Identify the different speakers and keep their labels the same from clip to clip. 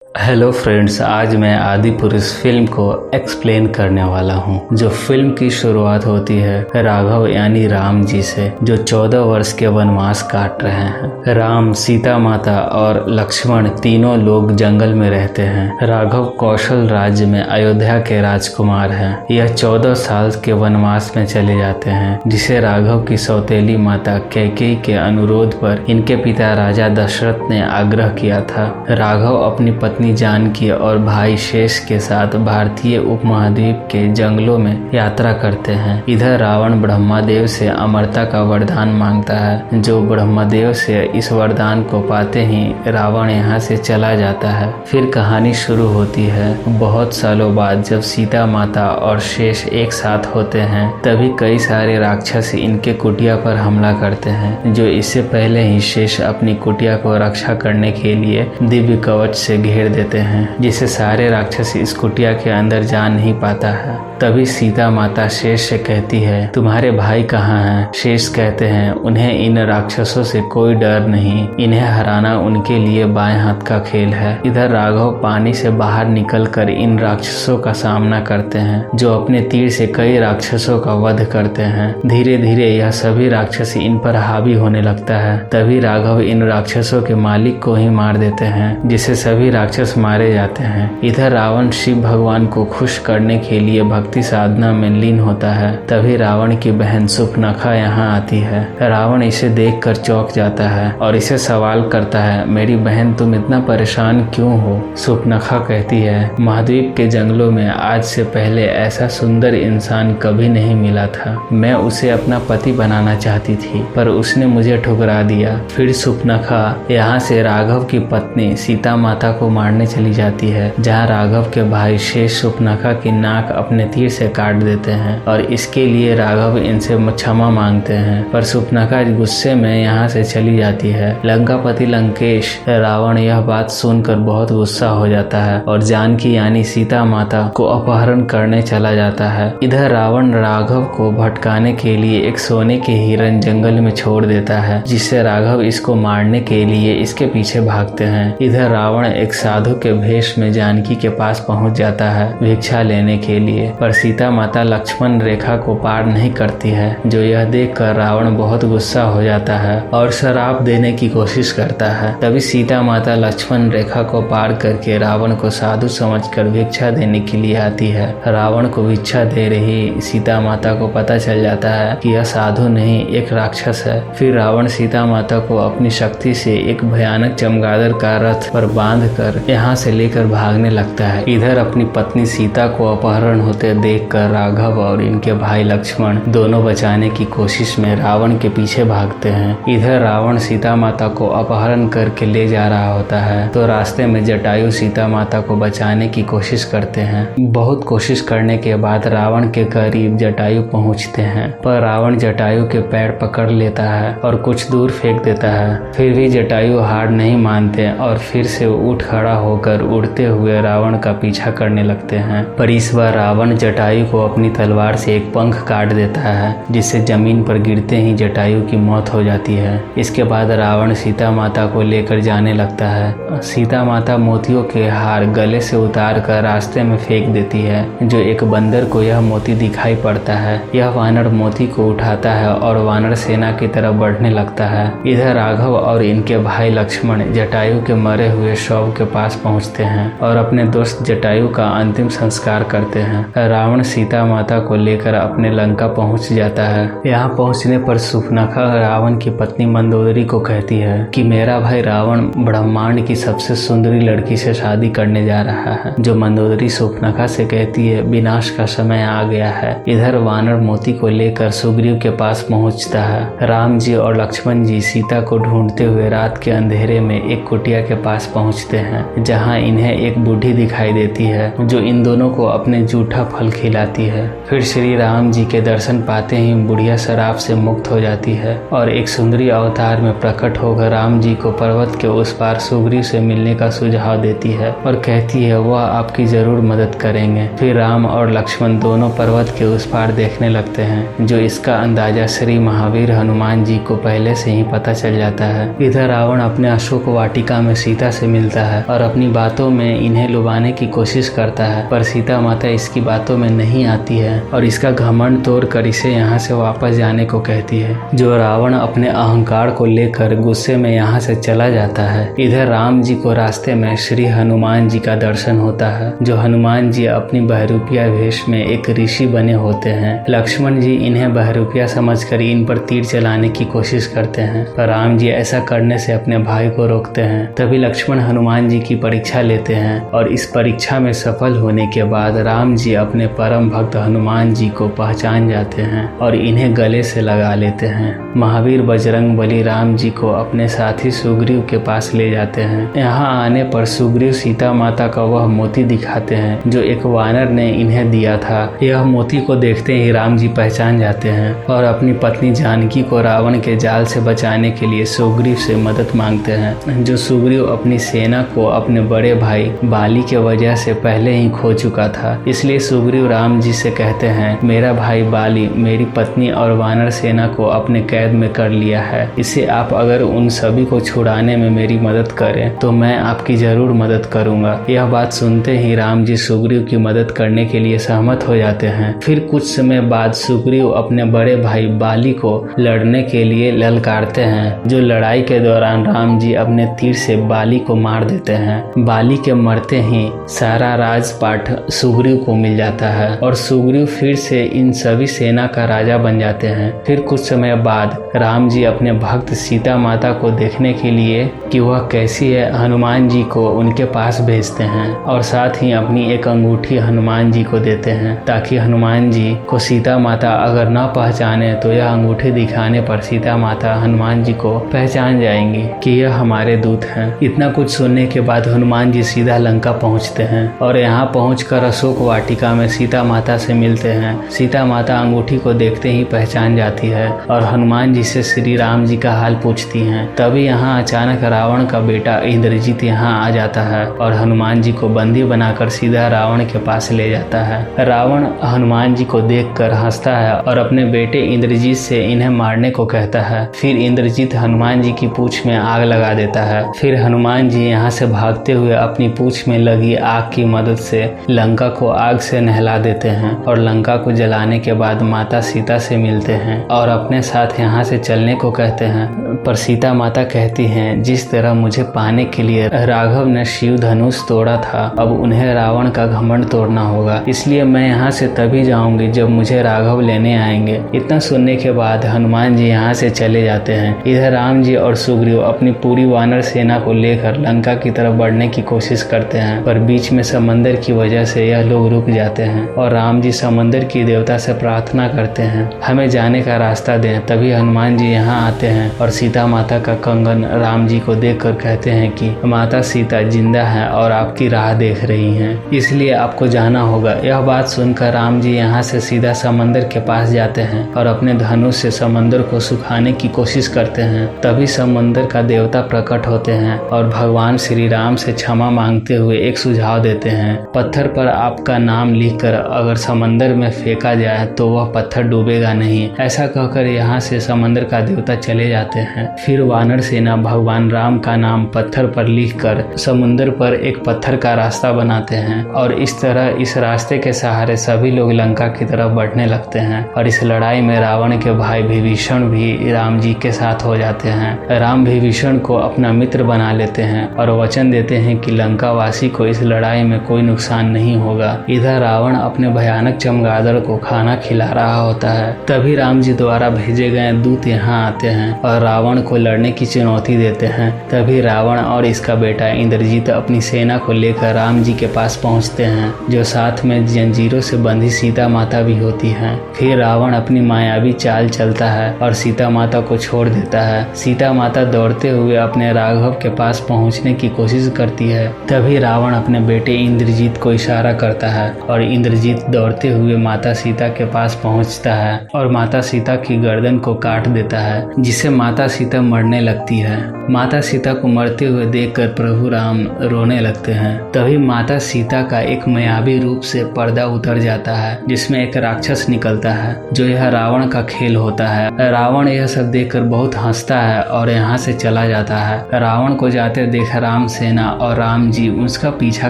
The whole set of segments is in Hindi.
Speaker 1: हेलो फ्रेंड्स, आज मैं आदि पुरुष फिल्म को एक्सप्लेन करने वाला हूँ। जो फिल्म की शुरुआत होती है राघव यानी राम जी से, जो 14 वर्ष के वनवास काट रहे हैं। राम, सीता माता और लक्ष्मण तीनों लोग जंगल में रहते हैं। राघव कौशल राज्य में अयोध्या के राजकुमार हैं। यह 14 साल के वनवास में चले जाते हैं, जिसे राघव की सौतेली माता कैकेयी के अनुरोध पर इनके पिता राजा दशरथ ने आग्रह किया था। राघव अपनी पत्नी जानकी और भाई शेष के साथ भारतीय उपमहाद्वीप के जंगलों में यात्रा करते हैं। इधर रावण ब्रह्मादेव से अमरता का वरदान मांगता है, जो ब्रह्मादेव से इस वरदान को पाते ही रावण यहाँ से चला जाता है। फिर कहानी शुरू होती है। बहुत सालों बाद जब सीता माता और शेष एक साथ होते हैं, तभी कई सारे राक्षस इनके कुटिया पर हमला करते हैं, जो इससे पहले ही शेष अपनी कुटिया को रक्षा करने के लिए दिव्य कवच से घेर देते हैं, जिससे सारे राक्षस इस कुटिया के अंदर जा नहीं पाता है। तभी सीता माता शेष से कहती है, तुम्हारे भाई कहाँ हैं? शेष कहते हैं, उन्हें इन राक्षसों से कोई डर नहीं, इन्हें हराना उनके लिए बाएं हाथ का खेल है। इधर राघव पानी से बाहर निकलकर इन राक्षसों का सामना करते हैं, जो अपने तीर से कई राक्षसों का वध करते हैं। धीरे धीरे यह सभी राक्षस इन पर हावी होने लगता है। तभी राघव इन राक्षसों के मालिक को ही मार देते हैं, जिससे सभी राक्षस मारे जाते हैं। इधर रावण शिव भगवान को खुश करने के लिए भक्ति साधना में लीन होता है। तभी रावण की बहन सुपनखा यहाँ आती है। रावण इसे देखकर चौंक जाता है और इसे सवाल करता है, मेरी बहन तुम इतना परेशान क्यों हो? सुपनखा कहती है, महाद्वीप के जंगलों में आज से पहले ऐसा सुंदर इंसान कभी नहीं मिला था। मैं उसे अपना पति बनाना चाहती थी, पर उसने मुझे ठुकरा दिया। फिर सुपनखा यहाँ से राघव की पत्नी सीता माता को मारने चली जाती है, जहाँ राघव के भाई शेष सुपनखा की नाक अपने तीर से काट देते हैं और इसके लिए राघव इनसे क्षमा मांगते हैं। पर सुपनखा गुस्से में यहाँ से चली जाती है। लंकापति लंकेश रावण यह बात सुनकर बहुत गुस्सा हो जाता है और जानकी यानी सीता माता को अपहरण करने चला जाता है। इधर रावण राघव को भटकाने के लिए एक सोने के हिरन जंगल में छोड़ देता है, जिससे राघव इसको मारने के लिए इसके पीछे भागते हैं। इधर रावण एक साधु के भेष में जानकी के पास पहुंच जाता है भिक्षा लेने के लिए, पर सीता माता लक्ष्मण रेखा को पार नहीं करती है। जो यह देखकर रावण बहुत गुस्सा हो जाता है और श्राप देने की कोशिश करता है। तभी सीता माता लक्ष्मण रेखा को पार करके रावण को साधु समझकर भिक्षा देने के लिए आती है। रावण को भिक्षा दे रही सीता माता को पता चल जाता है कि यह साधु नहीं, एक राक्षस है। फिर रावण सीता माता को अपनी शक्ति से एक भयानक चमगादड़ का रथ पर बांध कर यहाँ से लेकर भागने लगता है। इधर अपनी पत्नी सीता को अपहरण होते देखकर राघव और इनके भाई लक्ष्मण दोनों बचाने की कोशिश में रावण के पीछे भागते हैं। इधर रावण सीता माता को अपहरण करके ले जा रहा होता है, तो रास्ते में जटायु सीता माता को बचाने की कोशिश करते हैं। बहुत कोशिश करने के बाद रावण के करीब जटायु पहुंचते हैं, पर रावण जटायु के पैर पकड़ लेता है और कुछ दूर फेंक देता है। फिर भी जटायु हार नहीं मानते और फिर से उठ खड़ा होकर उड़ते हुए रावण का पीछा करने लगते हैं। पर इस बार रावण जटायु को अपनी तलवार से एक पंख काट देता है, जिससे जमीन पर गिरते ही जटायु की मौत हो जाती है। इसके बाद रावण सीता माता को लेकर जाने लगता है। सीता माता मोतियों के हार गले से उतार कर रास्ते में फेंक देती है, जो एक बंदर को यह मोती दिखाई पड़ता है। यह वानर मोती को उठाता है और वानर सेना की तरफ बढ़ने लगता है। इधर राघव और इनके भाई लक्ष्मण जटायु के मरे हुए शव के पास पहुंचते हैं और अपने दोस्त जटायु का अंतिम संस्कार करते हैं। रावण सीता माता को लेकर अपने लंका पहुंच जाता है। यहाँ पहुंचने पर सुपनखा रावण की पत्नी मंदोदरी को कहती है कि मेरा भाई रावण ब्रह्मांड की सबसे सुंदरी लड़की से शादी करने जा रहा है। जो मंदोदरी सुपनखा से कहती है, विनाश का समय आ गया है। इधर वानर मोती को लेकर सुग्रीव के पास पहुंचता है। राम जी और लक्ष्मण जी सीता को ढूंढते हुए रात के अंधेरे में एक कुटिया के पास पहुंचते हैं, जहां इन्हें एक बूढ़ी दिखाई देती है, जो इन दोनों को अपने जूठा फल खिलाती है। फिर श्री राम जी के दर्शन पाते ही बुढ़िया शराब से मुक्त हो जाती है और एक सुंदरी अवतार में प्रकट होकर राम जी को पर्वत के उस पार सुग्रीव से मिलने का सुझाव देती है और कहती है वह आपकी जरूर मदद करेंगे। फिर राम और लक्ष्मण दोनों पर्वत के उस पार देखने लगते हैं, जो इसका अंदाजा श्री महावीर हनुमान जी को पहले से ही पता चल जाता है। इधर रावण अपने अशोक वाटिका में सीता से मिलता है और अपनी बातों में इन्हें लुभाने की कोशिश करता है, पर सीता माता इसकी बातों में नहीं आती है और इसका घमंड तोड़कर इसे यहाँ से वापस जाने को कहती है। जो रावण अपने अहंकार को लेकर गुस्से में यहाँ से चला जाता है। इधर राम जी को रास्ते में श्री हनुमान जी का दर्शन होता है, जो हनुमान जी अपनी बहरूपिया वेश में एक ऋषि बने होते हैं। लक्ष्मण जी इन्हें बहरूपिया समझकर इन पर तीर चलाने की कोशिश करते हैं, पर राम जी ऐसा करने से अपने भाई को रोकते हैं। तभी लक्ष्मण हनुमान जी की परीक्षा लेते हैं और इस परीक्षा में सफल होने के बाद राम जी अपने परम भक्त हनुमान जी को पहचान जाते हैं और इन्हें गले से लगा लेते हैं। महावीर बजरंग बली राम जी को अपने साथी सुग्रीव के पास ले जाते हैं। यहाँ आने पर सुग्रीव सीता माता का वह मोती दिखाते हैं जो एक वानर ने इन्हें दिया था। यह मोती को देखते ही राम जी पहचान जाते हैं और अपनी पत्नी जानकी को रावण के जाल से बचाने के लिए सुग्रीव से मदद मांगते हैं। जो सुग्रीव अपनी सेना को अपने बड़े भाई बाली के वजह से पहले ही खो चुका था, इसलिए सुग्रीव राम जी से कहते हैं, मेरा भाई बाली मेरी पत्नी और वानर सेना को अपने कैद में कर लिया है। इसे आप अगर उन सभी को छुड़ाने में मेरी मदद करें तो मैं आपकी जरूर मदद करूंगा। यह बात सुनते ही राम जी सुग्रीव की मदद करने के लिए सहमत हो जाते हैं। फिर कुछ समय बाद सुग्रीव अपने बड़े भाई बाली को लड़ने के लिए ललकारते हैं। जो लड़ाई के दौरान राम जी अपने तीर से बाली को मार देते हैं। बाली के मरते ही सारा राजपाट सुग्रीव को मिल जाता है और सुग्रीव फिर से इन सभी सेना का राजा बन जाते हैं। फिर कुछ समय बाद राम जी अपने भक्त सीता माता को देखने के लिए कि वह कैसी है हनुमान जी को उनके पास भेजते हैं और साथ ही अपनी एक अंगूठी हनुमान जी को देते हैं, ताकि हनुमान जी को सीता माता अगर न पहचाने तो यह अंगूठी दिखाने पर सीता माता हनुमान जी को पहचान जाएंगी कि यह हमारे दूत हैं। इतना कुछ सुनने के बाद हनुमान जी सीधा लंका पहुंचते हैं और यहाँ पहुंचकर अशोक वाटिका में सीता माता से मिलते हैं। सीता माता अंगूठी को देखते ही पहचान जाती है और हनुमान जी से श्री राम जी का हाल पूछती हैं। तभी यहाँ अचानक रावण का बेटा इंद्रजीत यहाँ आ जाता है और हनुमान जी को बंदी बनाकर सीधा रावण के पास ले जाता है। रावण हनुमान जी को देखकर हंसता है और अपने बेटे इंद्रजीत से इन्हें मारने को कहता है। फिर इंद्रजीत हनुमान जी की पूंछ में आग लगा देता है। फिर हनुमान जी यहाँ से भागते हुए अपनी पूंछ में लगी आग की मदद से लंका को आग से नहला देते हैं और लंका को जलाने के बाद माता सीता से मिलते हैं और अपने साथ यहाँ से चलने को कहते हैं। पर सीता माता कहती हैं, जिस तरह मुझे पाने के लिए राघव ने शिव धनुष तोड़ा था, अब उन्हें रावण का घमंड तोड़ना होगा, इसलिए मैं यहाँ से तभी जाऊंगी जब मुझे राघव लेने आएंगे। इतना सुनने के बाद हनुमान जी यहाँ से चले जाते हैं। इधर राम जी और सुग्रीव अपनी पूरी वानर सेना को लेकर लंका की तरफ बढ़ने की कोशिश करते हैं, पर बीच में समंदर की वजह से यह लोग रुक जाते हैं और राम जी समंदर की देवता से प्रार्थना करते हैं, हमें जाने का रास्ता दें। तभी हनुमान जी यहाँ आते हैं और सीता माता का कंगन राम जी को देखकर कहते हैं कि माता सीता जिंदा हैं और आपकी राह देख रही हैं, इसलिए आपको जाना होगा। यह बात सुनकर राम जी यहाँ से सीधा समंदर के पास जाते हैं और अपने धनुष से समंदर को सुखाने की कोशिश करते हैं। तभी समंदर का देवता प्रकट होते हैं और भगवान श्री राम से क्षमा मांगते हुए एक सुझाव देते हैं, पत्थर पर आपका नाम लिखकर अगर समंदर में फेंका जाए तो वह पत्थर डूबेगा नहीं। ऐसा कहकर यहाँ से समंदर का देवता चले जाते हैं। फिर वानर सेना भगवान राम का नाम पत्थर पर लिखकर समुद्र पर एक पत्थर का रास्ता बनाते हैं और इस तरह इस रास्ते के सहारे सभी लोग लंका की तरफ बढ़ने लगते हैं। और इस लड़ाई में रावण के भाई विभीषण भी राम जी के साथ हो जाते हैं। राम विभीषण को अपना मित्र बना लेते हैं और वचन देते हैं कि लंका वासी को इस लड़ाई में कोई नुकसान नहीं होगा। इधर रावण अपने भयानक चमगादड़ को खाना खिला रहा होता है। तभी राम जी द्वारा भेजे गए दूत यहाँ आते हैं और रावण को लड़ने की चुनौती देते हैं। तभी रावण और इसका बेटा इंद्रजीत अपनी सेना को लेकर राम जी के पास पहुंचते हैं, जो साथ में जंजीरों से बंधी सीता माता भी होती हैं। फिर रावण अपनी मायावी चाल चलता है और सीता माता को छोड़ देता है। सीता माता दौड़ते हुए अपने राघव के पास पहुंचने की कोशिश करती है। तभी रावण अपने बेटे इंद्रजीत को इशारा करता है और इंद्रजीत दौड़ते हुए माता सीता के पास पहुंचता है और माता सीता की गर्दन को काट देता है, जिससे माता सीता मरने लगती है। माता सीता को मरते हुए देखकर प्रभु राम रोने लगते हैं। तभी माता सीता का एक मायावी रूप से पर्दा उतर जाता है, जिसमें एक राक्षस निकलता है, जो यह रावण का खेल होता है। रावण यह सब देखकर बहुत हंसता है और यहाँ से चला जाता है। रावण को जाते देख राम सेना और राम जी उसका पीछा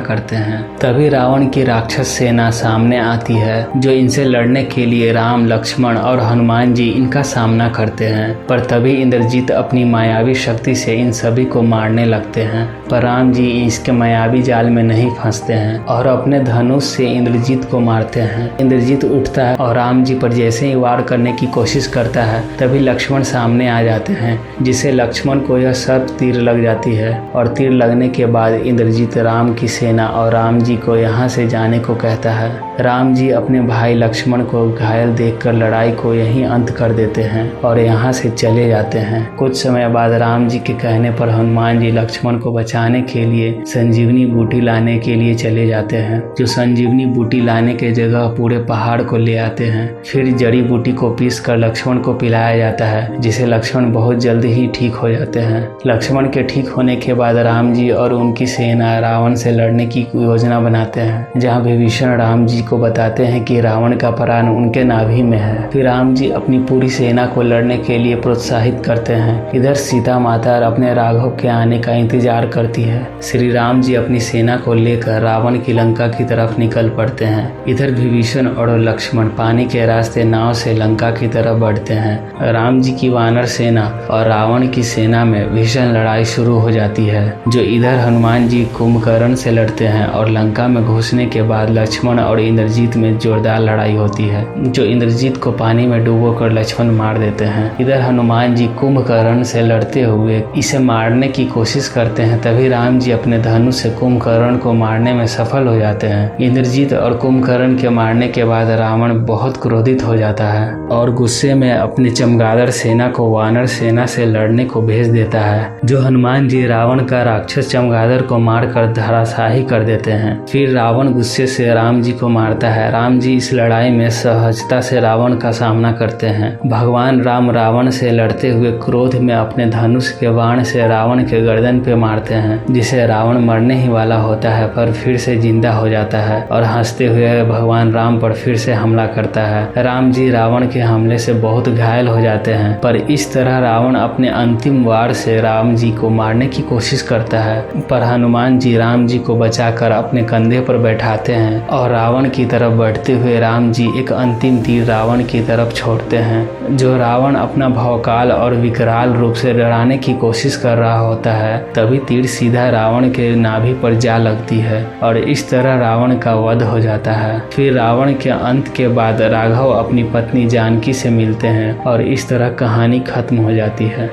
Speaker 1: करते हैं। तभी रावण की राक्षस सेना सामने आती है, जो इनसे लड़ने के लिए राम, लक्ष्मण और हनुमान जी इनका सामना करते हैं। पर तभी इंद्रजीत अपनी मायावी शक्ति से इन सभी को मारने लगते हैं, पर राम जी इसके मायावी जाल में नहीं फंसते हैं और अपने धनुष से इंद्रजीत को मारते हैं। इंद्रजीत उठता है और राम जी पर जैसे ही वार करने की कोशिश करता है, तभी लक्ष्मण सामने आ जाते हैं, जिससे लक्ष्मण को यह सर्प तीर लग जाती है और तीर लगने के बाद इंद्रजीत राम की सेना और राम जी को यहाँ से जाने को कहता है। राम जी अपने भाई लक्ष्मण को घायल देखकर लड़ाई को यहीं अंत कर देते हैं और यहाँ से चले जाते हैं। कुछ समय बाद राम जी के कहने पर हनुमान जी लक्ष्मण को बचाने के लिए संजीवनी बूटी लाने के लिए चले जाते हैं, जो संजीवनी बूटी लाने के जगह पूरे पहाड़ को ले आते हैं। फिर जड़ी बूटी को पीस कर लक्ष्मण को पिलाया जाता है, जिसे लक्ष्मण बहुत जल्द ही ठीक हो जाते हैं। लक्ष्मण के ठीक होने के बाद राम जी और उनकी सेना रावण से लड़ने की योजना बनाते हैं, जहाँ विभीषण राम जी को बताते हैं कि रावण का प्राण उनके नाभि में है। फिर राम जी अपनी पूरी सेना को लड़ने के लिए प्रोत्साहित करते हैं। इधर सीता माता अपने राघव के आने का इंतजार करती है। श्री राम जी अपनी सेना को लेकर रावण की लंका की तरफ निकल पड़ते हैं। इधर विभीषण और लक्ष्मण पानी के रास्ते नाव से लंका की तरफ बढ़ते हैं। राम जी की वानर सेना और रावण की सेना में भीषण लड़ाई शुरू हो जाती है, जो इधर हनुमान जी कुंभकर्ण से लड़ते हैं और लंका में घुसने के बाद लक्ष्मण और इंद्रजीत में जोरदार लड़ाई होती है, जो इंद्रजीत को पानी में डुबोकर लक्ष्मण मार देते हैं। इधर हनुमान जी कुंभकर्ण से लड़ते हुए इसे मारने की कोशिश करते हैं, तभी राम जी अपने धनुष से कुंभकर्ण को मारने में सफल हो जाते हैं। इंद्रजीत और कुंभकर्ण के मारने के बाद रावण बहुत क्रोधित हो जाता है और गुस्से में अपनी चमगादड़ सेना को वानर सेना से लड़ने को भेज देता है, जो हनुमान जी रावण का राक्षस चमगादड़ को मारकर धराशाही कर देते हैं। फिर रावण गुस्से से राम जी को मारता है। राम जी इस लड़ाई में सहजता से रावण का सामना करते हैं। भगवान राम रावण से लड़ते हुए क्रोध में अपने धनुष के बाण से रावण के गर्दन पे मारते हैं, जिसे रावण मरने ही वाला होता है, पर फिर से जिंदा हो जाता है और हंसते हुए भगवान राम पर फिर से हमला करता है। राम जी रावण के हमले से बहुत घायल हो जाते हैं, पर इस तरह रावण अपने अंतिम वार से राम जी को मारने की कोशिश करता है, पर हनुमान जी राम जी को बचाकर अपने कंधे पर बैठाते हैं और रावण की तरफ बढ़ते हुए राम जी एक अंतिम तीर रावण की तरफ छोड़ते हैं, जो रावण अपना भौकाल और विकराल रूप से डराने की कोशिश कर रहा होता है। तभी तीर सीधा रावण के नाभि पर जा लगती है और इस तरह रावण का वध हो जाता है। फिर रावण के अंत के बाद राघव अपनी पत्नी जानकी से मिलते हैं और इस तरह कहानी खत्म हो जाती है।